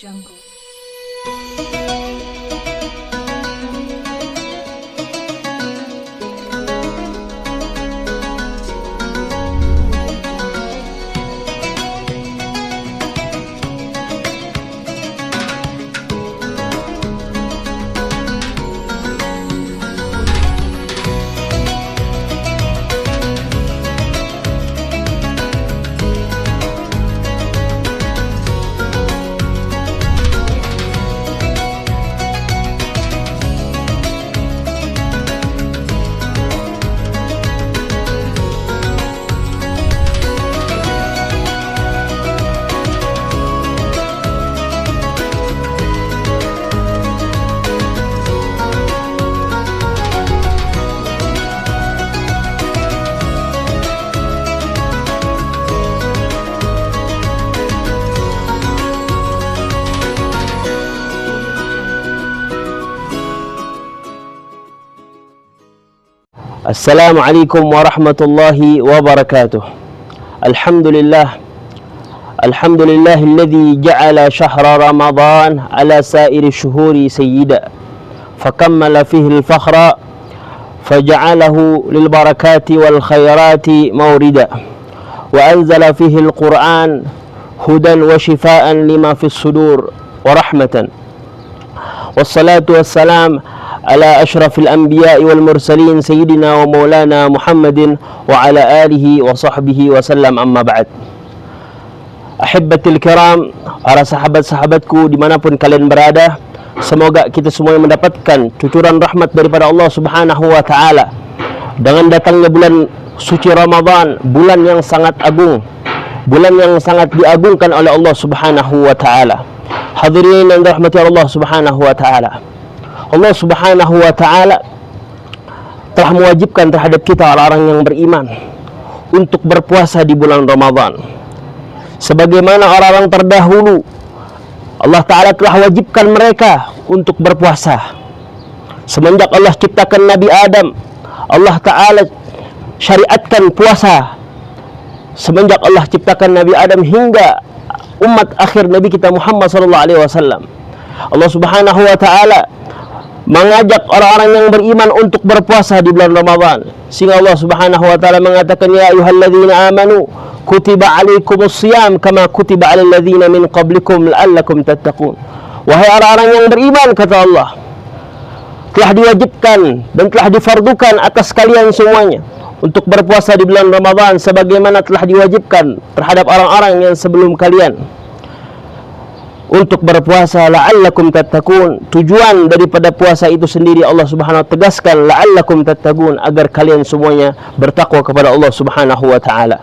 Jungle. السلام عليكم ورحمة الله وبركاته. الحمد لله الذي جعل شهر رمضان على سائر الشهور سيدا فكمل فيه الفخر فجعله للبركات والخيرات موردا وأنزل فيه القرآن هدى وشفاء لما في الصدور ورحمة والصلاة والسلام على أشرف الأنبياء والمرسلين سيدنا ومولانا محمد وعلى آله وصحبه وسلم. أما بعد, Ahibbatil kiram, para sahabat-sahabatku dimanapun kalian berada, semoga kita semua mendapatkan cucuran rahmat daripada Allah Subhanahu wa Ta'ala dengan datangnya bulan suci Ramadan, bulan yang sangat agung, bulan yang sangat diagungkan oleh Allah Subhanahu wa Ta'ala. Hadirin yang dirahmati Allah Subhanahu wa Ta'ala, Allah Subhanahu wa Ta'ala telah mewajibkan terhadap kita orang-orang yang beriman untuk berpuasa di bulan Ramadan. Sebagaimana orang-orang terdahulu, Allah Ta'ala telah wajibkan mereka untuk berpuasa. Semenjak Allah ciptakan Nabi Adam, Allah Ta'ala syariatkan puasa. Semenjak Allah ciptakan Nabi Adam hingga umat akhir Nabi kita Muhammad SAW, Allah Subhanahu wa Ta'ala mengajak orang-orang yang beriman untuk berpuasa di bulan Ramadan. Sehingga Allah Subhanahu wa Ta'ala mengatakan, ya ayyuhalladzina amanu kutiba alaikumus shiyam kama kutiba alal ladzina min qablikum la'allakum tattaqun. Wahai orang-orang yang beriman, kata Allah, telah diwajibkan dan telah difardukan atas kalian semuanya untuk berpuasa di bulan Ramadan sebagaimana telah diwajibkan terhadap orang-orang yang sebelum kalian untuk berpuasa, la'allakum tattaqun. Tujuan daripada puasa itu sendiri Allah Subhanahu wa Ta'ala tegaskan, la'allakum tattaqun, agar kalian semuanya bertakwa kepada Allah Subhanahu wa Ta'ala.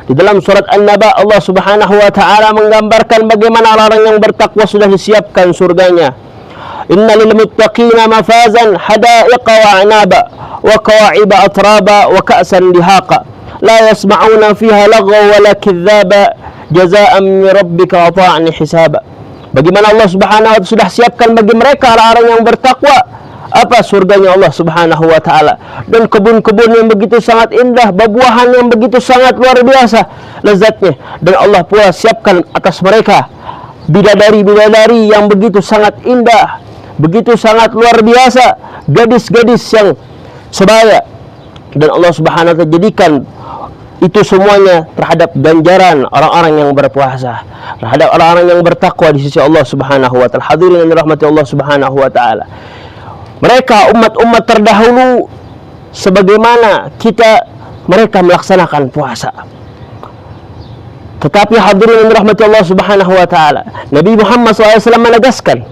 Di dalam surat An-Naba, Allah Subhanahu wa Ta'ala menggambarkan bagaimana orang yang bertakwa sudah disiapkan surganya. Innalil muttaqina mafazan hadaiqa wa anaba wa qawa'iba atraba wa ka'san dihaqa la yasma'una fiha lagwa wala kidzaba jazaa'an min rabbika ata'an hisaba. Bagaimana Allah Subhanahu wa Ta'ala sudah siapkan bagi mereka orang-orang yang bertakwa apa surganya Allah Subhanahu wa Ta'ala, dan kebun-kebun yang begitu sangat indah, buah-buahan yang begitu sangat luar biasa lezatnya, dan Allah pula siapkan atas mereka bidadari-bidadari yang begitu sangat indah, begitu sangat luar biasa, gadis-gadis yang sebaya, dan Allah Subhanahu wa Ta'ala jadikan itu semuanya terhadap ganjaran orang-orang yang berpuasa, terhadap orang-orang yang bertakwa di sisi Allah Subhanahu wa Ta'ala. Hadirin yang dirahmati Allah Subhanahu wa Ta'ala, mereka umat-umat terdahulu sebagaimana kita, mereka melaksanakan puasa. Tetapi hadirin yang dirahmati Allah Subhanahu wa Ta'ala, Nabi Muhammad SAW menegaskan,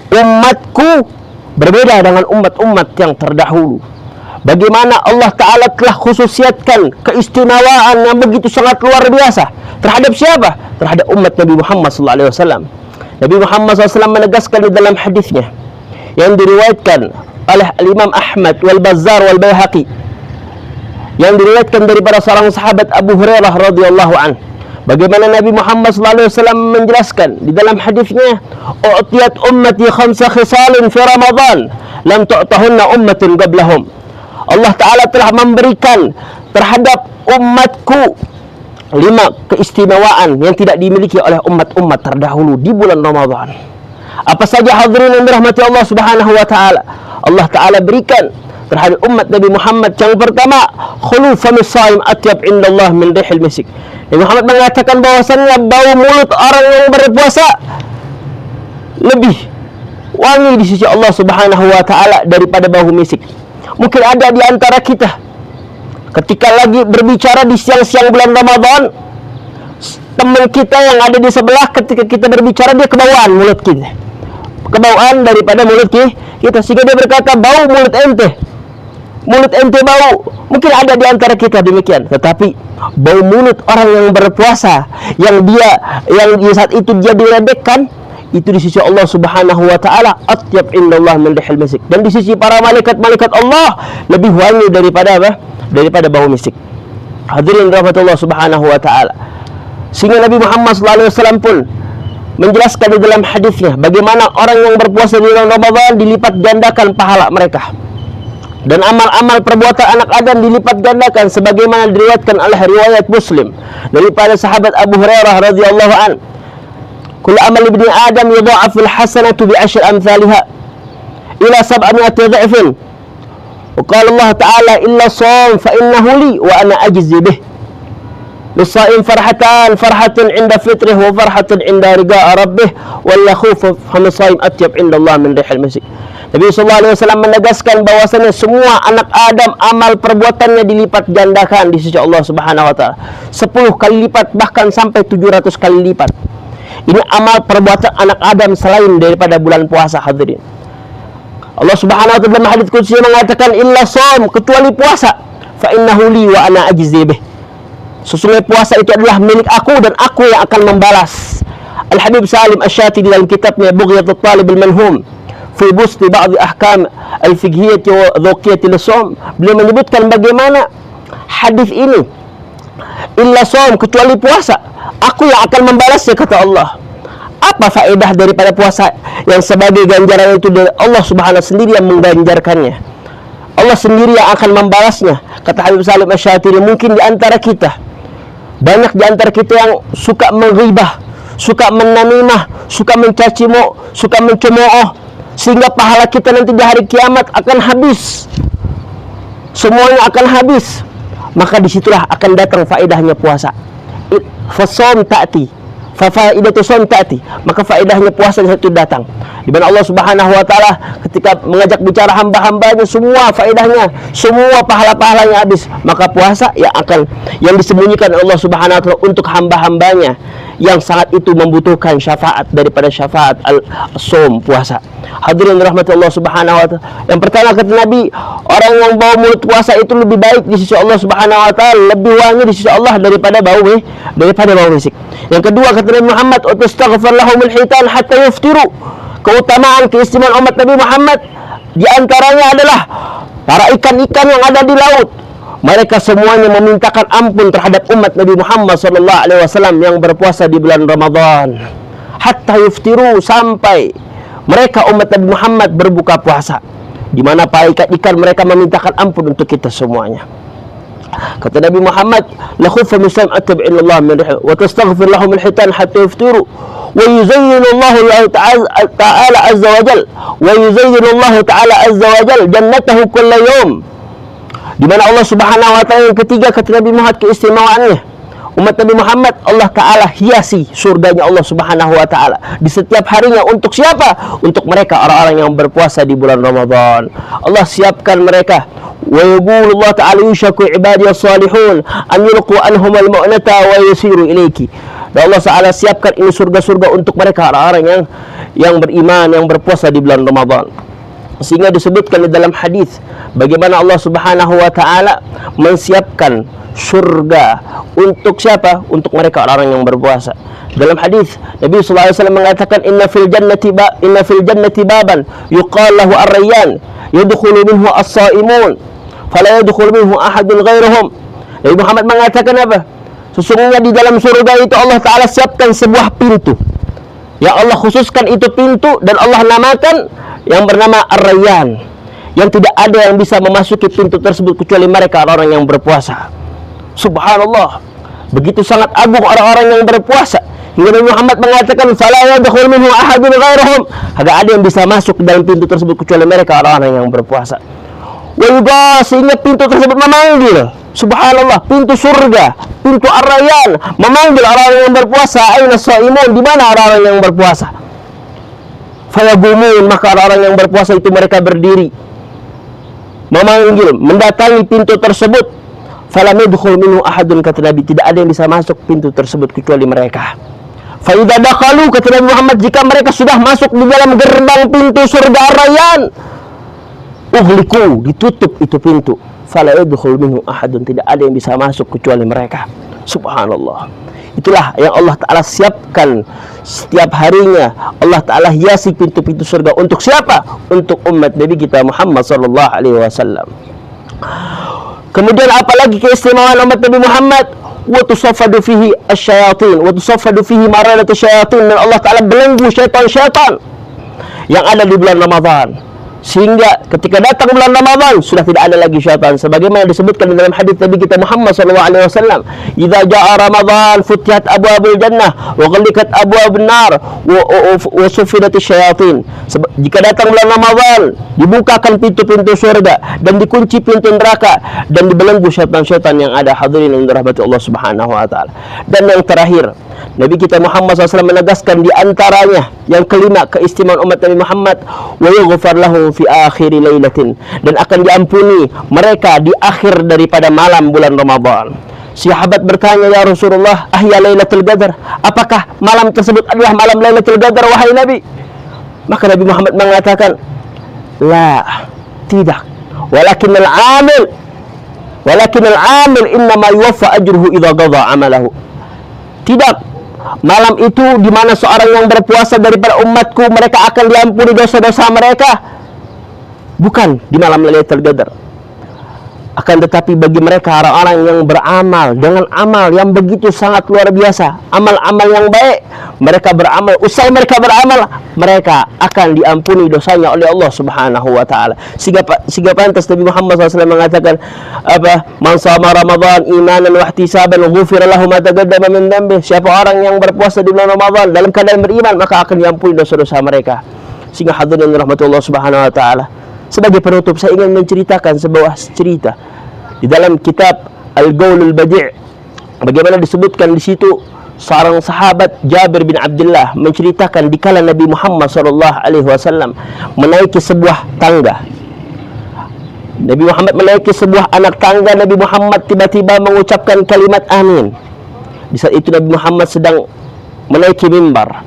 umatku berbeda dengan umat-umat yang terdahulu. Bagaimana Allah Ta'ala telah khususiatkan keistimewaan yang begitu sangat luar biasa terhadap siapa? Terhadap umat Nabi Muhammad SAW. Nabi Muhammad SAW menegaskan di dalam hadisnya yang diriwayatkan oleh Imam Ahmad wal Bazzar wal Baihaqi, yang diriwayatkan daripada seorang sahabat Abu Hurairah radhiyallahu an, bagaimana Nabi Muhammad SAW menjelaskan di dalam hadisnya, u'tiyat ummati khamsa khisalin fi Ramadan lam tu'tahunna ummatun qablahum. Allah Ta'ala telah memberikan terhadap umatku 5 keistimewaan yang tidak dimiliki oleh umat-umat terdahulu di bulan Ramadan. Apa saja hadirin yang dirahmati Allah Subhanahu wa taala, Allah taala berikan terhadap umat Nabi Muhammad. Yang pertama, khulu famis shaim atyab indallah min rihil misik. Nabi Muhammad mengatakan bahwasannya bau mulut orang yang berpuasa lebih wangi di sisi Allah Subhanahu wa taala daripada bau misik. Mungkin ada di antara kita ketika lagi berbicara di siang-siang bulan Ramadan, teman kita yang ada di sebelah ketika kita berbicara dia kebauan mulut kita, kebauan daripada mulut kita, sehingga dia berkata, bau mulut ente bau. Mungkin ada di antara kita demikian. Tetapi bau mulut orang yang berpuasa, yang saat itu dia diledekkan, itu di sisi Allah Subhanahu wa taala atyab indallah min rihil misik, dan di sisi para malaikat Allah lebih wangi daripada apa? Daripada bau misik. Hadirin rahmat Allah Subhanahu wa taala. Sehingga Nabi Muhammad SAW pun menjelaskan di dalam hadisnya bagaimana orang yang berpuasa di bulan Ramadan dilipat gandakan pahala mereka, dan amal-amal perbuatan anak Adam dilipat gandakan, sebagaimana diriwayatkan oleh riwayat Muslim daripada sahabat Abu Hurairah radhiyallahu an, kullu amal ibni Adam yudha'aful hasanatu bi asyri amsalha ila 700 dha'fin. Wa qala Allah ta'ala illa shaum fa innahu li wa ana ajzi bih. Lis-shaim farhatun 'inda fitrih wa farhatun 'inda rida'a rabbih wal yakhuf famis shaim atyab 'inda Allah min rihil misik. Nabi SAW menegaskan bahwasanya semua anak Adam amal perbuatannya dilipat gandakan di sisi Allah Subhanahu wa taala 10 kali lipat, bahkan sampai 700 kali lipat. Ini amal perbuatan anak Adam selain daripada bulan puasa. Hadirin, Allah Subhanahu wa taala dalam hadits qudsi mengatakan illa shaum, kecuali puasa, fa innahu li wa ana ajzi bih. Sesungguhnya puasa itu adalah milik aku dan aku yang akan membalas. Al-Habib Salim Asy-Syatili dalam kitabnya Bughyatut Talib al-Manhum fi busti ba'd ahkam al-fiqhiyyah wa dhuqiyyah lis-shaum, beliau menyebutkan bagaimana hadis ini, illa shaum, kecuali puasa, aku yang akan membalasnya, kata Allah. Apa faedah daripada puasa yang sebagai ganjaran itu? Dari Allah Subhanahu sendiri yang mengganjarkannya, Allah sendiri yang akan membalasnya. Kata Habib Salim Asy-Syatili, mungkin di antara kita, banyak di antara kita yang suka menghibah, suka menamimah, suka mencaci suka mencemooh, sehingga pahala kita nanti di hari kiamat akan habis, semuanya akan habis. Maka disitulah akan datang faedahnya puasa. Fasawm ta'ti, faidatu shaum ta'ti, maka faedahnya puasa itu datang. Di mana Allah Subhanahu wa taala ketika mengajak bicara hamba-hambanya, semua faedahnya, semua pahala-pahalanya habis. Maka puasa yang disembunyikan Allah Subhanahu wa taala untuk hamba-hambanya yang sangat itu membutuhkan syafaat daripada syafaat al-shaum, puasa. Hadirin rahmat Allah Subhanahu wa taala. Yang pertama kata Nabi, orang yang bau mulut puasa itu lebih baik di sisi Allah Subhanahu wa taala, lebih wangi di sisi Allah daripada bau misik. Yang kedua kata Nabi Muhammad, "Utastaghfir lahumul hitan hatta yuftiru." Keutamaan, keistimewaan umat Nabi Muhammad di antaranya adalah para ikan-ikan yang ada di laut. Mereka semuanya memintakan ampun terhadap umat Nabi Muhammad SAW yang berpuasa di bulan Ramadan. Hatta yuftiru, sampai mereka umat Nabi Muhammad berbuka puasa, di mana para ikan-ikan mereka memintakan ampun untuk kita semuanya. Kata Nabi Muhammad, la khuffa min sam attabi'in Allah min rihil wa tastaghfir lahum al-hitan hatta yuftiru wa yuzayyinu Allah ta'ala azza wa jal jannatahu kulla yawm. Di mana Allah Subhanahu wa taala, yang ketiga kata Nabi Muhammad keistimewaannya, umat Nabi Muhammad Allah taala hiasi surganya Allah Subhanahu wa taala di setiap harinya. Untuk siapa? Untuk mereka orang-orang yang berpuasa di bulan Ramadan. Allah siapkan mereka. Wa yaqulu Allah ta'ala yushaku ibadiyas salihun an yulqu anhum al-mu'nata wa yasiru ilayki. Dan Allah Ta'ala siapkan ini surga-surga untuk mereka orang-orang yang beriman, yang berpuasa di bulan Ramadan. Sehingga disebutkan di dalam hadis bagaimana Allah Subhanahu wa taala mensiapkan surga untuk siapa? Untuk mereka orang-orang yang berpuasa. Dalam hadis Nabi sallallahu alaihi wasallam mengatakan, inna fil jannati baban yuqal lahu ar-rayyan yadkhulu minhu as-saimun fala yadkhulu minhu ahadun ghairuhum. Nabi Muhammad mengatakan apa? Sesungguhnya di dalam surga itu Allah Ta'ala siapkan sebuah pintu, ya Allah khususkan itu pintu, dan Allah namakan yang bernama Ar-Rayyan, yang tidak ada yang bisa memasuki pintu tersebut kecuali mereka orang-orang yang berpuasa. Subhanallah, begitu sangat agung orang-orang yang berpuasa, Hingga Nabi Muhammad mengatakan, "Fala yadkhul minhu ahadun ghairuhum." Agak ada yang bisa masuk dalam pintu tersebut kecuali mereka orang-orang yang berpuasa. Wa yughas, sehingga pintu tersebut memanggil. Subhanallah, pintu surga, pintu Ar-Rayyan memanggil orang-orang yang berpuasa. Aina shaimun, di mana orang-orang yang berpuasa? Fayagumun, maka orang-orang yang berpuasa itu mereka berdiri, memanggil, mendatangi pintu tersebut. Falam yadkhul minhu ahadun, kata Nabi, tidak ada yang bisa masuk pintu tersebut kecuali mereka. Fa idza dakhalu, kata Nabi Muhammad, jika mereka sudah masuk di dalam gerbang pintu surga Ar-Rayyan, ughliqu, ditutup itu pintu. Fala yadkhul minhu ahadun, tidak ada yang bisa masuk kecuali mereka. Subhanallah. Itulah yang Allah Ta'ala siapkan setiap harinya. Allah Ta'ala hiasi pintu-pintu surga untuk siapa? Untuk umat Nabi kita Muhammad sallallahu alaihi wasallam. Kemudian apalagi keistimewaan umat Nabi Muhammad? Wa tusaffadu fihi asyayatin, wa tusaffadu fihi maradatu syayatin, dan Allah Ta'ala belenggu syaitan-syaitan yang ada di bulan Ramadan, sehingga ketika datang bulan Ramadan sudah tidak ada lagi syaitan, sebagaimana disebutkan di dalam hadis Nabi kita Muhammad sallallahu alaihi wasallam, "Idza jaa Ramadan futihat abwabul jannah wa ghaliqat abwabun nar wa sufidat syayatin." Jika datang bulan Ramadan, dibukakan pintu-pintu surga dan dikunci pintu neraka dan dibelenggu syaitan-syaitan yang ada. Hadirin yang dirahmati Allah Subhanahu wa taala. Dan yang terakhir, Nabi kita Muhammad SAW menegaskan di antaranya yang kelima, keistimewaan umat Nabi Muhammad, wa yughfar lahum fi akhir lailatin, dan akan diampuni mereka di akhir daripada malam bulan Ramadan. Sahabat bertanya, "Ya Rasulullah, ahya lailatul qadar?" Apakah malam tersebut adalah malam Lailatul Qadar wahai Nabi? Maka Nabi Muhammad mengatakan, "La, tidak. Walakin al-amil innama yuwaffa ajruhu idza qada amalahu." Tidak. Malam itu di mana seorang yang berpuasa daripada umatku, mereka akan diampuni dosa-dosa mereka. Bukan di malam Lailatul Qadar. Akan tetapi bagi mereka orang-orang yang beramal dengan amal yang begitu sangat luar biasa, amal-amal yang baik, mereka beramal, usai mereka beramal, mereka akan diampuni dosanya oleh Allah Subhanahu wa taala. Sehingga pantas Nabi Muhammad SAW mengatakan apa? "Man shama Ramadan imanan wa ihtisaban ghufira lahu ma taqaddama min dhanbi." Siapa orang yang berpuasa di bulan Ramadan dalam keadaan beriman, maka akan diampuni dosa-dosa mereka. Sehingga hadirin rahmatullah Subhanahu wa taala, sebagai penutup saya ingin menceritakan sebuah cerita di dalam kitab Al-Qaulul Badi'. Bagaimana disebutkan di situ seorang sahabat Jabir bin Abdullah menceritakan dikala Nabi Muhammad sallallahu alaihi wasallam menaiki sebuah tangga. Nabi Muhammad menaiki sebuah anak tangga. Nabi Muhammad tiba-tiba mengucapkan kalimat amin. Di saat itu Nabi Muhammad sedang menaiki mimbar.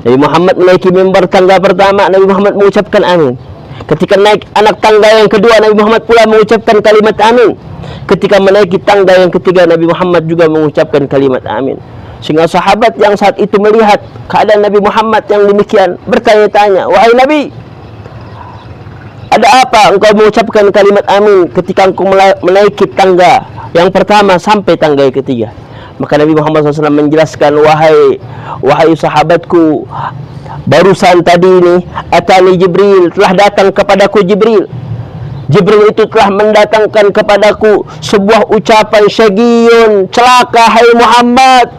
Nabi Muhammad menaiki mimbar tangga pertama, Nabi Muhammad mengucapkan amin. Ketika naik anak tangga yang kedua, Nabi Muhammad pula mengucapkan kalimat amin. Ketika menaiki tangga yang ketiga, Nabi Muhammad juga mengucapkan kalimat amin. Sehingga sahabat yang saat itu melihat keadaan Nabi Muhammad yang demikian bertanya-tanya, "Wahai Nabi, ada apa engkau mengucapkan kalimat amin ketika engkau menaiki tangga yang pertama sampai tangga yang ketiga?" Maka Nabi Muhammad SAW menjelaskan, wahai sahabatku, barusan tadi ini atani Jibril, telah datang kepadaku Jibril. Jibril itu telah mendatangkan kepadaku sebuah ucapan, syagiyun, celaka hai Muhammad,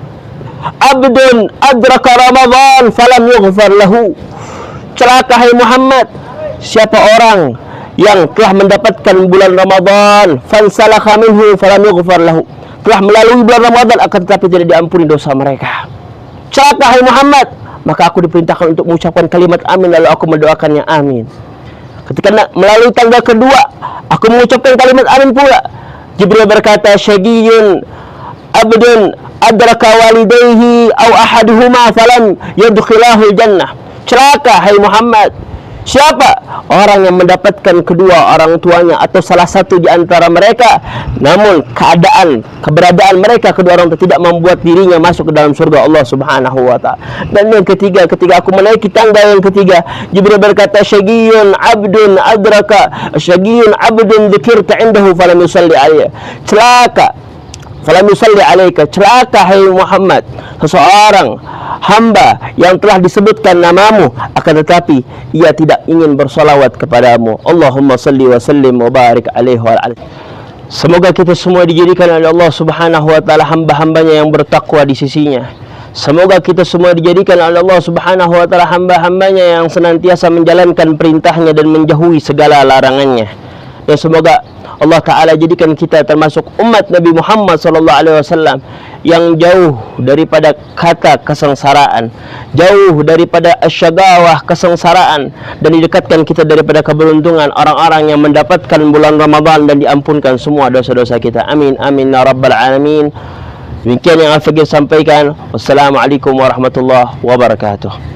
abdun adraka Ramadan falam yughfar lahu. Celaka hai Muhammad, siapa orang yang telah mendapatkan bulan Ramadan, fansalakha minhu falam yughfar lahu, telah melalui bulan Ramadan akan tetapi tidak diampuni dosa mereka. Celaka hai Muhammad, maka aku diperintahkan untuk mengucapkan kalimat amin, lalu aku mendoakannya amin. Ketika melalui tangga kedua, aku mengucapkan kalimat amin pula. Jibril berkata, syagiyun abdun adraka walidayhi aw ahaduhuma falam yadkhilahu jannah. Celaka hai Muhammad, siapa orang yang mendapatkan kedua orang tuanya atau salah satu di antara mereka, namun keberadaan mereka kedua orang itu tidak membuat dirinya masuk ke dalam surga Allah Subhanahu wa taala. Dan yang ketiga, ketika aku menaiki tangga yang ketiga, Jibril berkata, syagiyun abdun adraka, syagiyun abdun dzikirta indahu falam yusalli alayhi. Celaka falam yusalli alaika, celaka hai Muhammad, seseorang hamba yang telah disebutkan namamu akan tetapi ia tidak ingin bersolawat kepadamu. Allahumma salli wa sallim wa barik alaihi wa alihi. Semoga kita semua dijadikan oleh Allah Subhanahu wa taala hamba-hambanya yang bertakwa di sisinya. Semoga kita semua dijadikan oleh Allah Subhanahu wa taala hamba-hambanya yang senantiasa menjalankan perintahnya dan menjauhi segala larangannya. Dan semoga Allah Ta'ala jadikan kita termasuk umat Nabi Muhammad SAW yang jauh daripada kata kesengsaraan, jauh daripada asyagawah kesengsaraan, dan didekatkan kita daripada keberuntungan orang-orang yang mendapatkan bulan Ramadan dan diampunkan semua dosa-dosa kita. Amin amin ya rabbal alamin. Demikian yang Al-Faqih sampaikan. Wassalamualaikum warahmatullahi wabarakatuh.